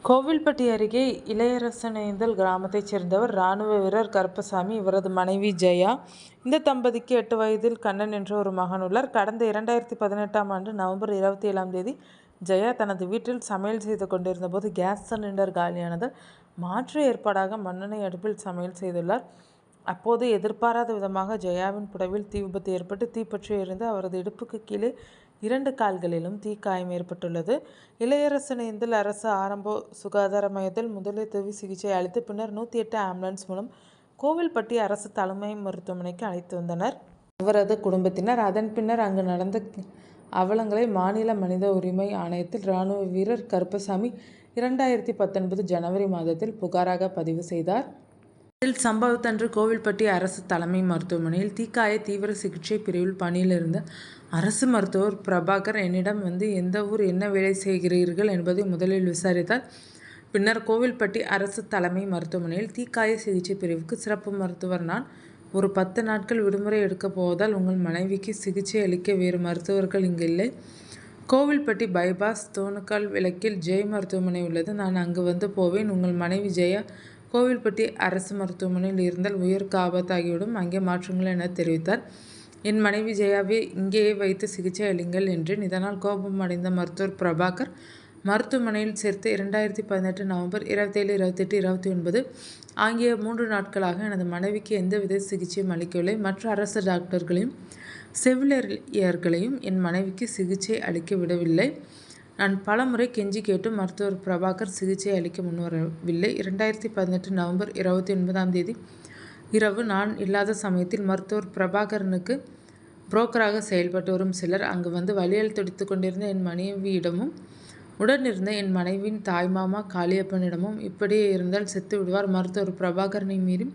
கோவில்பட்டி அருகே இளையரசனேந்தல் கிராமத்தைச் சேர்ந்தவர் இராணுவ வீரர் கருப்பசாமி. இவரது மனைவி ஜெயா. இந்த தம்பதிக்கு 8 வயதில் கண்ணன் என்ற ஒரு மகன் உள்ளார். கடந்த 2018ஆம் ஆண்டு நவம்பர் 27ஆம் தேதி ஜெயா தனது வீட்டில் சமையல் செய்து கொண்டிருந்த போது கேஸ் சிலிண்டர் காலியானதால் மாற்று ஏற்பாடாக மண்ணெண்ணெய் அடுப்பில் சமையல் செய்துள்ளார். அப்போது எதிர்பாராத விதமாக ஜெயாவின் புடவில் தீ விபத்து ஏற்பட்டு தீப்பற்றி எரிந்து அவரது இடுப்புக்கு கீழே 2 கால்களிலும் தீக்காயம் ஏற்பட்டுள்ளது. இளையரசனேந்தல் அரசு ஆரம்ப சுகாதார மையத்தில் முதலுதவி சிகிச்சை அளித்து பின்னர் 108 ஆம்புலன்ஸ் மூலம் கோவில்பட்டி அரசு தலைமை மருத்துவமனைக்கு அழைத்து வந்தனர் அவரது குடும்பத்தினர். அதன் பின்னர் அங்கு நடந்த அவலங்களை மாநில மனித உரிமை ஆணையத்தில் இராணுவ வீரர் கருப்பசாமி 2019 ஜனவரி மாதத்தில் புகாராக பதிவு செய்தார். இதில் சம்பவத்தன்று கோவில்பட்டி அரசு தலைமை மருத்துவமனையில் தீக்காய தீவிர சிகிச்சை பிரிவில் பணியில் இருந்த அரசு மருத்துவர் பிரபாகர் என்னிடம் எந்த ஊர், என்ன வேலை செய்கிறீர்கள் என்பதை முதலில் விசாரித்தார். பின்னர் கோவில்பட்டி அரசு தலைமை மருத்துவமனையில் தீக்காய சிகிச்சை பிரிவுக்கு சிறப்பு மருத்துவர் நான் ஒரு 10 நாட்கள் விடுமுறை எடுக்கப் போவதால் உங்கள் மனைவிக்கு சிகிச்சை அளிக்க வேறு மருத்துவர்கள் இங்கு இல்லை. கோவில்பட்டி பைபாஸ் தோணுக்கால் விளக்கில் ஜெய் மருத்துவமனை உள்ளது. நான் அங்கு போவேன். உங்கள் மனைவி ஜெயா கோவில்பட்டி அரசு மருத்துவமனையில் இருந்தால் உயிருக்கு ஆபத்தாகிவிடும், அங்கே மாற்றுங்கள் என தெரிவித்தார். என் மனைவி ஜெயாவை இங்கேயே வைத்து சிகிச்சை அளிங்கள் என்றேன். இதனால் கோபம் அடைந்த மருத்துவர் பிரபாகர் மருத்துவமனையில் சேர்த்து 2018 நவம்பர் 27, 28, 29 ஆகிய 3 நாட்களாக எனது மனைவிக்கு எந்தவித சிகிச்சையும் அளிக்கவில்லை. மற்ற அரசு டாக்டர்களையும் செவிலியர்களையும் என் மனைவிக்கு சிகிச்சை அளிக்க விடவில்லை. நான் பலமுறை கெஞ்சி கேட்டு மருத்துவர் பிரபாகர் சிகிச்சை அளிக்க முன்வரவில்லை. 2018 நவம்பர் 29ஆம் தேதி இரவு நான் இல்லாத சமயத்தில் மருத்துவர் பிரபாகரனுக்கு புரோக்கராக செயல்பட்டு வரும் சிலர் அங்கு வலியால் துடித்து கொண்டிருந்த என் மனைவியிடமும் உடனிருந்த என் மனைவியின் தாய்மாமா காளியப்பனிடமும் இப்படியே இருந்தால் செத்து விடுவார், மருத்துவர் பிரபாகரனை மீறி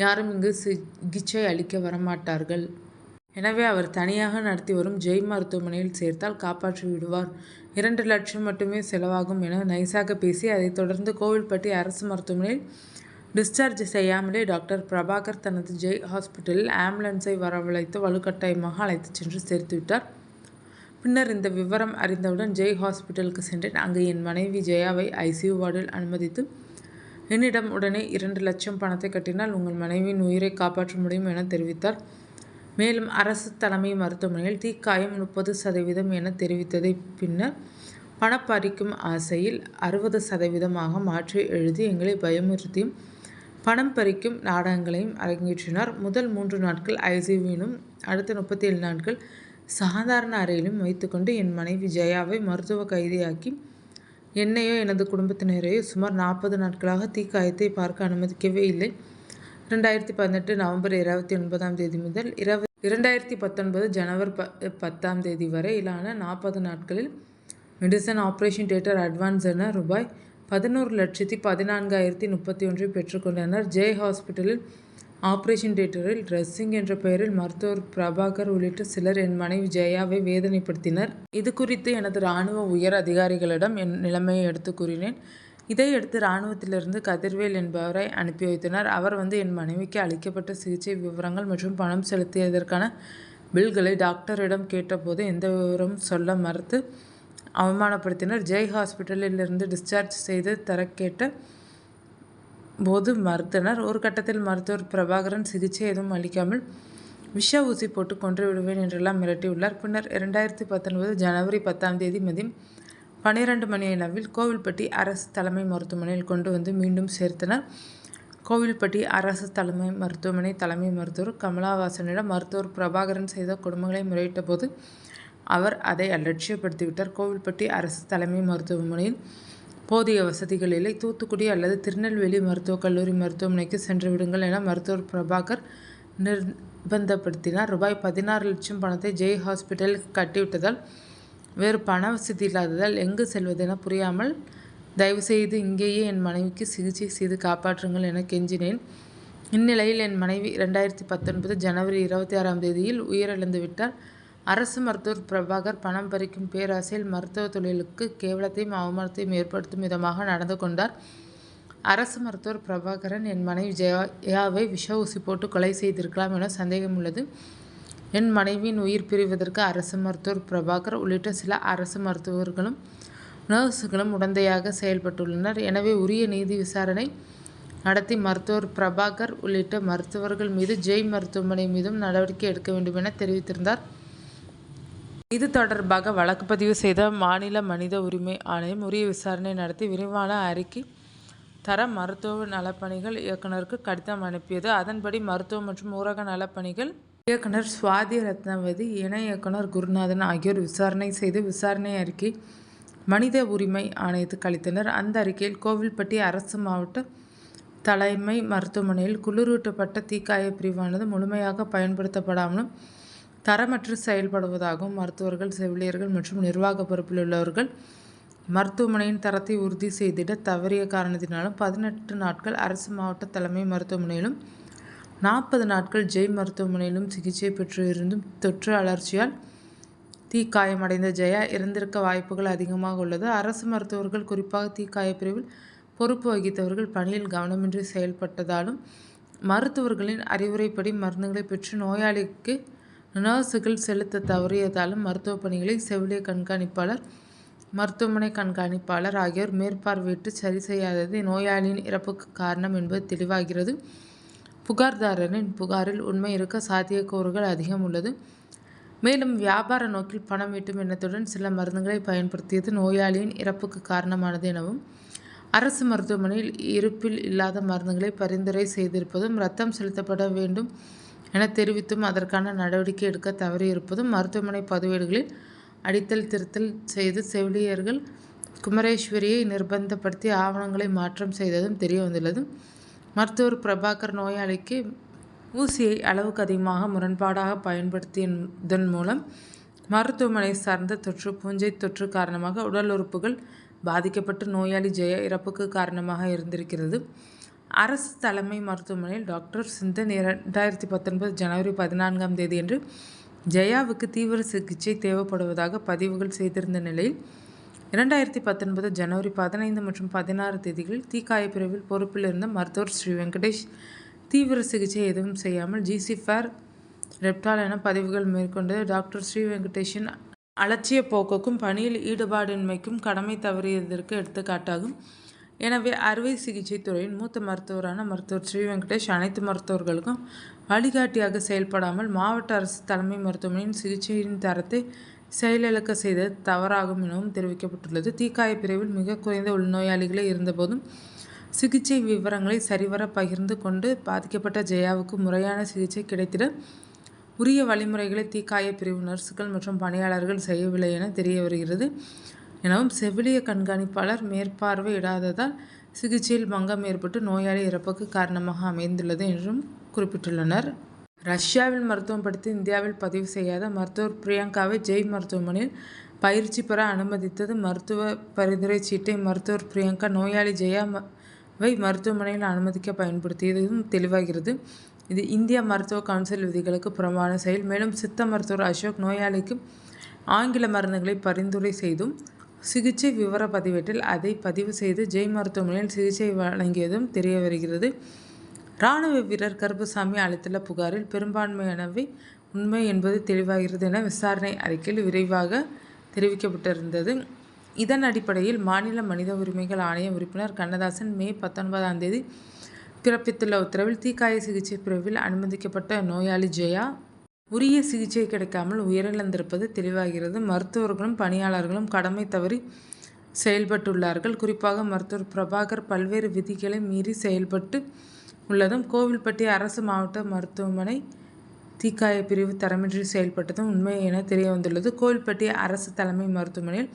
யாரும் இங்கு சிகிச்சை அளிக்க வரமாட்டார்கள். எனவே அவர் தனியாக நடத்தி வரும் ஜெய் மருத்துவமனையில் சேர்த்தால் காப்பாற்றி விடுவார். 2 லட்சம் மட்டுமே செலவாகும் என நைசாக பேசி அதைத் தொடர்ந்து கோவில்பட்டி அரசு மருத்துவமனையில் டிஸ்சார்ஜ் செய்யாமலே டாக்டர் பிரபாகர் தனது ஜெய் ஹாஸ்பிட்டலில் ஆம்புலன்ஸை வரவழைத்து வலுக்கட்டாயமாக அழைத்துச் சென்று சேர்த்துவிட்டார். பின்னர் இந்த விவரம் அறிந்தவுடன் ஜெய் ஹாஸ்பிட்டலுக்கு சென்றேன். அங்கு என் மனைவி ஜெயாவை ICU வார்டில் அனுமதித்து என்னிடம் உடனே 2 லட்சம் பணத்தை கட்டினால் உங்கள் மனைவியின் உயிரை காப்பாற்ற முடியும் என தெரிவித்தார். மேலும் அரசு தலைமை மருத்துவமனையில் தீக்காயம் 30% என தெரிவித்ததை பின்னர் பணப்பறிக்கும் ஆசையில் 60%ஆக மாற்றி எழுதி எங்களை பயமுறுத்தியும் பணம் பறிக்கும் நாடகங்களையும் அரங்கேற்றினார். முதல் 3 நாட்கள் ICUவிலும் அடுத்த 37 நாட்கள் சாதாரண அறையிலும் வைத்துக்கொண்டு என் மனைவி ஜெயாவை மருத்துவ கைதியாக்கி என்னையோ எனது குடும்பத்தினரையோ சுமார் 40 நாட்களாக தீக்காயத்தை பார்க்க அனுமதிக்கவே இல்லை. 2018 நவம்பர் 29ஆம் தேதி முதல் 2019 ஜனவரி 10ஆம் தேதி வரையிலான 40 நாட்களில் மெடிசன், ஆபரேஷன் தியேட்டர் அட்வான்ஸ் என ரூபாய் 11,14,031 பெற்றுக்கொண்டனர். ஜெய் ஹாஸ்பிட்டலில் ஆபரேஷன் தியேட்டரில் ட்ரெஸ்ஸிங் என்ற பெயரில் மருத்துவர் பிரபாகர் உள்ளிட்ட சிலர் என் மனைவி ஜெயாவை வேதனைப்படுத்தினர். இது குறித்து எனது இராணுவ உயர் அதிகாரிகளிடம் என் நிலைமையை எடுத்து கூறினேன். இதையடுத்து இராணுவத்திலிருந்து கதிர்வேல் என்பவரை அனுப்பி வைத்தனர். அவர் என் மனைவிக்கு அளிக்கப்பட்ட சிகிச்சை விவரங்கள் மற்றும் பணம் செலுத்தியதற்கான பில்களை டாக்டரிடம் கேட்டபோது எந்த விவரமும் சொல்ல மறுத்து அவமானப்படுத்தினர். ஜெய் ஹாஸ்பிட்டலில் இருந்து டிஸ்சார்ஜ் செய்து தர கேட்ட போது மறுத்தனர். ஒரு கட்டத்தில் மருத்துவர் பிரபாகரன் சிகிச்சை எதுவும் அளிக்காமல் விஷ ஊசி போட்டு கொன்று விடுவேன் என்றெல்லாம் மிரட்டியுள்ளார். பின்னர் 2019 ஜனவரி 10ஆம் தேதி மதியம் 12 மணி அளவில் கோவில்பட்டி அரசு தலைமை மருத்துவமனையில் கொண்டு மீண்டும் சேர்த்தனர். கோவில்பட்டி அரசு தலைமை மருத்துவமனை தலைமை மருத்துவர் கமலாவாசனிடம் மருத்துவர் பிரபாகரன் செய்த கொடுமைகளை முறையிட்ட போது அவர் அதை அலட்சியப்படுத்திவிட்டார். கோவில்பட்டி அரசு தலைமை மருத்துவமனையில் போதிய வசதிகள் இல்லை. தூத்துக்குடி அல்லது திருநெல்வேலி மருத்துவக் கல்லூரி மருத்துவமனைக்கு சென்று விடுங்கள் என மருத்துவர் பிரபாகர் நிர்பந்தப்படுத்தினார். ரூபாய் 16 லட்சம் பணத்தை ஜெய் ஹாஸ்பிட்டலுக்கு கட்டிவிட்டதால் வேறு பண வசதி இல்லாததால் எங்கு செல்வதென புரியாமல் தயவுசெய்து இங்கேயே என் மனைவிக்கு சிகிச்சை செய்து காப்பாற்றுங்கள் என கெஞ்சினேன். இந்நிலையில் என் மனைவி 2019 ஜனவரி 26ஆம் தேதியில் உயிரிழந்து விட்டார். அரசு மருத்துவர் பிரபாகர் பணம் பறிக்கும் பேராசையில் மருத்துவ தொழிலுக்கு கேவலத்தையும் அவமானத்தையும் ஏற்படுத்தும் விதமாக நடந்து கொண்டார். அரசு மருத்துவர் பிரபாகரன் என் மனைவி ஜெயாவை விஷ ஊசி போட்டு கொலை செய்திருக்கலாம் என சந்தேகம் உள்ளது. என் மனைவியின் உயிர் பிரிவதற்கு அரசு மருத்துவர் பிரபாகர் உள்ளிட்ட சில அரசு மருத்துவர்களும் நர்ஸுகளும் உடந்தையாக செயல்பட்டுள்ளனர். எனவே உரிய நீதி விசாரணை நடத்தி மருத்துவர் பிரபாகர் உள்ளிட்ட மருத்துவர்கள் மீது ஜெய் மருத்துவமனை மீதும் நடவடிக்கை எடுக்க வேண்டும் என தெரிவித்திருந்தார். இது தொடர்பாக வழக்கு பதிவு செய்த மாநில மனித உரிமை ஆணையம் உரிய விசாரணை நடத்தி விரிவான அறிக்கை தர மருத்துவ நலப்பணிகள் இயக்குநருக்கு கடிதம் அனுப்பியது. அதன்படி மருத்துவ மற்றும் ஊரக நலப்பணிகள் இயக்குனர் சுவாதி ரத்னவதி, இணை இயக்குனர் குருநாதன் ஆகியோர் விசாரணை செய்து விசாரணை அறிக்கை மனித உரிமை ஆணையத்துக்கு அளித்தனர். அந்த அறிக்கையில் கோவில்பட்டி அரசு மாவட்ட தலைமை மருத்துவமனையில் குளிரூட்டப்பட்ட தீக்காய பிரிவானது முழுமையாக பயன்படுத்தப்படாமலும் தரமற்று செயல்படுவதாகவும் மருத்துவர்கள், செவிலியர்கள் மற்றும் நிர்வாக பொறுப்பில் உள்ளவர்கள் மருத்துவமனையின் தரத்தை உறுதி செய்திட தவறிய காரணத்தினாலும் 18 நாட்கள் அரசு மாவட்ட தலைமை மருத்துவமனையிலும் 40 நாட்கள் ஜெய் மருத்துவமனையிலும் சிகிச்சை பெற்று இருந்தும் தொற்று அலர்ச்சியால் தீக்காயமடைந்த ஜெயா இறந்திருக்க வாய்ப்புகள் அதிகமாக உள்ளது. அரசு மருத்துவர்கள், குறிப்பாக தீக்காய பிரிவில் பொறுப்பு வகித்தவர்கள் பணியில் கவனமின்றி செயல்பட்டதாலும் மருத்துவர்களின் அறிவுரைப்படி மருந்துகளை பெற்று நோயாளிக்கு நர்ஸுகள் செலுத்த தவறியதாலும் மருத்துவ பணிகளை செவிலியர் கண்காணிப்பாளர், மருத்துவமனை கண்காணிப்பாளர் ஆகியோர் மேற்பார்வையிட்டு சரி செய்யாதது நோயாளியின் இறப்புக்கு காரணம் என்பது தெளிவாகிறது. புகார்தாரரின் புகாரில் உண்மை இருக்க சாத்தியக்கூறுகள் அதிகம் உள்ளது. மேலும் வியாபார நோக்கில் பணம் ஈட்டும் எண்ணத்துடன் சில மருந்துகளை பயன்படுத்தியது நோயாளியின் இறப்புக்கு காரணமானது எனவும், அரசு மருத்துவமனையில் இருப்பில் இல்லாத மருந்துகளை பரிந்துரை செய்திருப்பதும், இரத்தம் செலுத்தப்பட வேண்டும் என தெரிவித்தும் அதற்கான நடவடிக்கை எடுக்க தவறியிருப்பதும், மருத்துவமனை பதிவேடுகளில் அடித்தல் திருத்தல் செய்து செவிலியர்கள் குமரேஸ்வரியை நிர்பந்தப்படுத்தி ஆவணங்களை மாற்றம் செய்ததும் தெரிய வந்துள்ளது. மருத்துவர் பிரபாகர் நோயாளிக்கு ஊசியை அளவுக்கு அதிகமாக முரண்பாடாக பயன்படுத்தியதன் மூலம் மருத்துவமனை சார்ந்த தொற்று, பூஞ்சை தொற்று காரணமாக உடல் உறுப்புகள் பாதிக்கப்பட்டு நோயாளி ஜெயா இறப்புக்கு காரணமாக இருந்திருக்கிறது. அரசு தலைமை மருத்துவமனையில் டாக்டர் சிந்தன் 2019 ஜனவரி 14ஆம் தேதியன்று ஜெயாவுக்கு தீவிர சிகிச்சை தேவைப்படுவதாக பதிவுகள் செய்திருந்த நிலையில் 2019 ஜனவரி 15 மற்றும் 16 தேதிகளில் தீக்காய பிரிவில் பொறுப்பில் இருந்த மருத்துவர் ஸ்ரீ வெங்கடேஷ் தீவிர சிகிச்சை எதுவும் செய்யாமல் ஜிசிஃபேர் ரெப்டால் என பதிவுகள் மேற்கொண்டது டாக்டர் ஸ்ரீ வெங்கடேஷின் அலட்சிய போக்குக்கும் பணியில் ஈடுபாடின்மைக்கும் கடமை தவறியதற்கு எடுத்துக்காட்டாகும். எனவே அறுவை சிகிச்சை துறையின் மூத்த மருத்துவரான மருத்துவர் ஸ்ரீ வெங்கடேஷ் அனைத்து மருத்துவர்களுக்கும் வழிகாட்டியாக செயல்படாமல் மாவட்ட அரசு தலைமை மருத்துவமனையின் சிகிச்சையின் தரத்தை செயலிழக்க செய்தது தவறாகும் எனவும் தெரிவிக்கப்பட்டுள்ளது. தீக்காய பிரிவில் மிக குறைந்த உள்நோயாளிகளே இருந்தபோதும் சிகிச்சை விவரங்களை சரிவர பகிர்ந்து கொண்டு பாதிக்கப்பட்ட ஜெயாவுக்கு முறையான சிகிச்சை கிடைத்திட உரிய வழிமுறைகளை தீக்காய பிரிவு நர்சுகள் மற்றும் பணியாளர்கள் செய்யவில்லை என தெரிய வருகிறது எனவும், செவிலிய கண்காணிப்பாளர் மேற்பார்வை இடாததால் சிகிச்சையில் பங்கம் ஏற்பட்டு நோயாளி இறப்புக்கு காரணமாக அமைந்துள்ளது என்றும் குறிப்பிட்டுள்ளனர். ரஷ்யாவில் மருத்துவம் படித்து இந்தியாவில் பதிவு செய்யாத மருத்துவர் பிரியங்காவை ஜெய் மருத்துவமனையில் பயிற்சி பெற அனுமதித்தது. மருத்துவ பரிந்துரை சீட்டை மருத்துவர் பிரியங்கா நோயாளி ஜெயாவை மருத்துவமனையில் அனுமதிக்க பயன்படுத்தியதும் தெளிவாகிறது. இது இந்திய மருத்துவ கவுன்சில் விதிகளுக்கு புறம்பான செயல். மேலும் சித்த மருத்துவர் அசோக் நோயாளிக்கு ஆங்கில மருந்துகளை பரிந்துரை செய்தும் சிகிச்சை விவர பதிவேட்டில் அதை பதிவு செய்து ஜெய் மருத்துவமனையில் சிகிச்சை வழங்கியதும் தெரிய வருகிறது. இராணுவ வீரர் கருப்பசாமி அளித்துள்ள புகாரில் பெரும்பான்மையானவை உண்மை என்பது தெளிவாகிறது என விசாரணை அறிக்கையில் விரைவாக தெரிவிக்கப்பட்டிருந்தது. இதன் அடிப்படையில் மாநில மனித உரிமைகள் ஆணைய உறுப்பினர் கண்ணதாசன் மே 19ஆம் தேதி பிறப்பித்துள்ள உத்தரவில் தீக்காய சிகிச்சை பிரிவில் அனுமதிக்கப்பட்ட நோயாளி ஜெயா உரிய சிகிச்சை கிடைக்காமல் உயிரிழந்திருப்பது தெளிவாகிறது. மருத்துவர்களும் பணியாளர்களும் கடமை தவறி செயல்பட்டுள்ளார்கள். குறிப்பாக மருத்துவர் பிரபாகர் பல்வேறு விதிகளை மீறி செயல்பட்டு உள்ளதும், கோவில்பட்டி அரசு மாவட்ட மருத்துவமனை தீக்காய பிரிவு தரமின்றி செயல்பட்டதும் உண்மை என தெரிய வந்துள்ளது. கோவில்பட்டி அரசு தலைமை மருத்துவமனையில்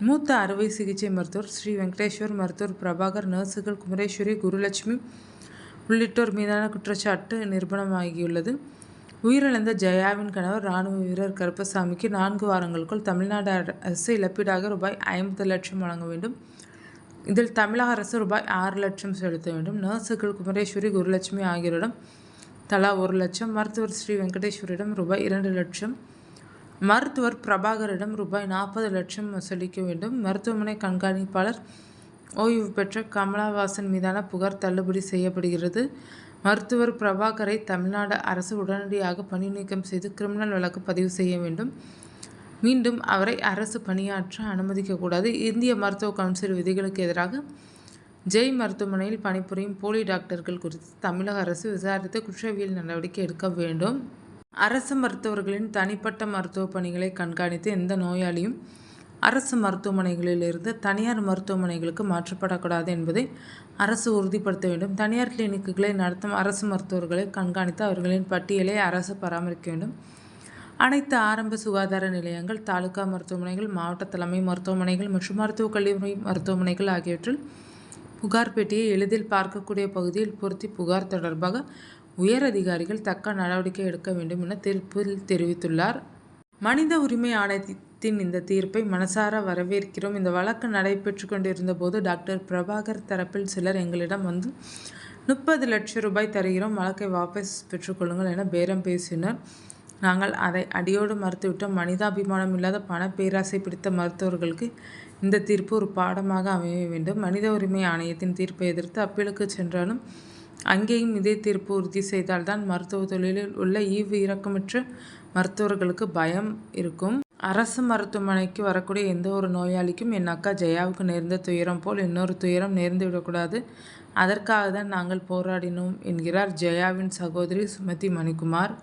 மூத்த அறுவை சிகிச்சை மருத்துவர் ஸ்ரீ வெங்கடேஸ்வர், மருத்துவர் பிரபாகர், நர்சுகள் குமரேஸ்வரி, குருலட்சுமி உள்ளிட்டோர் மீதான குற்றச்சாட்டு நிரூபணமாகியுள்ளது. உயிரிழந்த ஜெயாவின் கணவர் இராணுவ வீரர் கருப்பசாமிக்கு 4 வாரங்களுக்குள் தமிழ்நாடு அரசு இழப்பீடாக ரூபாய் 50 லட்சம் வழங்க வேண்டும். இதில் தமிழக அரசு ரூபாய் 6 லட்சம் செலுத்த வேண்டும். நர்சுகள் குமரேஸ்வரி, குருலட்சுமி ஆகியோரிடம் தலா 1 லட்சம், மருத்துவர் ஸ்ரீ வெங்கடேஸ்வரிடம் ரூபாய் 2 லட்சம், மருத்துவர் பிரபாகரிடம் ரூபாய் 40 லட்சம் வசூலிக்க வேண்டும். மருத்துவமனை கண்காணிப்பாளர் ஓய்வு பெற்ற கமலவாசன் மீதான புகார் தள்ளுபடி செய்யப்படுகிறது. மருத்துவர் பிரபாகரை தமிழ்நாடு அரசு உடனடியாக பணி நீக்கம் செய்து கிரிமினல் வழக்கு பதிவு செய்ய வேண்டும். மீண்டும் அவரை அரசு பணியாற்ற அனுமதிக்கக்கூடாது. இந்திய மருத்துவ கவுன்சில் விதிகளுக்கு எதிராக ஜெய் மருத்துவமனையில் பணிபுரியும் போலி டாக்டர்கள் குறித்து தமிழக அரசு விசாரித்து குற்றவியல் நடவடிக்கை எடுக்க வேண்டும். அரசு மருத்துவர்களின் தனிப்பட்ட மருத்துவ பணிகளை கண்காணித்து எந்த நோயாளியும் அரசு மருத்துவமனைகளிலிருந்து தனியார் மருத்துவமனைகளுக்கு மாற்றப்படக்கூடாது என்பதை அரசு உறுதிப்படுத்த வேண்டும். தனியார் கிளினிக்குகளை நடத்தும் அரசு மருத்துவர்களை கண்காணித்து அவர்களின் பட்டியலை அரசு பராமரிக்க வேண்டும். அனைத்து ஆரம்ப சுகாதார நிலையங்கள், தாலுகா மருத்துவமனைகள், மாவட்ட தலைமை மருத்துவமனைகள் மற்றும் மருத்துவக் கல்லூரி மருத்துவமனைகள் ஆகியவற்றில் புகார் பெட்டியை எளிதில் பார்க்கக்கூடிய பகுதியில் பொருத்தி புகார் தொடர்பாக உயர் அதிகாரிகள் தக்க நடவடிக்கை எடுக்க வேண்டும் என தீர்ப்பில் தெரிவித்துள்ளார். மனித உரிமை ஆணையத்தின் இந்த தீர்ப்பை மனசார வரவேற்கிறோம். இந்த வழக்கு நடைபெற்று கொண்டிருந்த போது டாக்டர் பிரபாகர் தரப்பில் சிலர் எங்களிடம் வந்து 30 லட்சம் ரூபாய் தருகிறோம், வழக்கை வாபஸ் பெற்றுக்கொள்ளுங்கள் என பேரம் பேசினர். நாங்கள் அதை அடியோடு மறுத்துவிட்டோம். மனிதாபிமானம் இல்லாத பண பேராசை பிடித்த மருத்துவர்களுக்கு இந்த தீர்ப்பு ஒரு பாடமாக அமைய வேண்டும். மனித உரிமை ஆணையத்தின் தீர்ப்பை எதிர்த்து அப்பீலுக்கு சென்றாலும் அங்கேயும் இதே தீர்ப்பு உறுதி செய்தால்தான் மருத்துவ தொழிலில் உள்ள ஈவு இரக்கமற்ற மருத்துவர்களுக்கு பயம் இருக்கும். அரசு மருத்துவமனைக்கு வரக்கூடிய எந்த ஒரு நோயாளிக்கும் என் அக்கா ஜெயாவுக்கு நேர்ந்த துயரம் போல் இன்னொரு துயரம் நேர்ந்து விடக்கூடாது. அதற்காக தான் நாங்கள் போராடினோம் என்கிறார் ஜெயாவின் சகோதரி சுமதி மணிக்குமார்.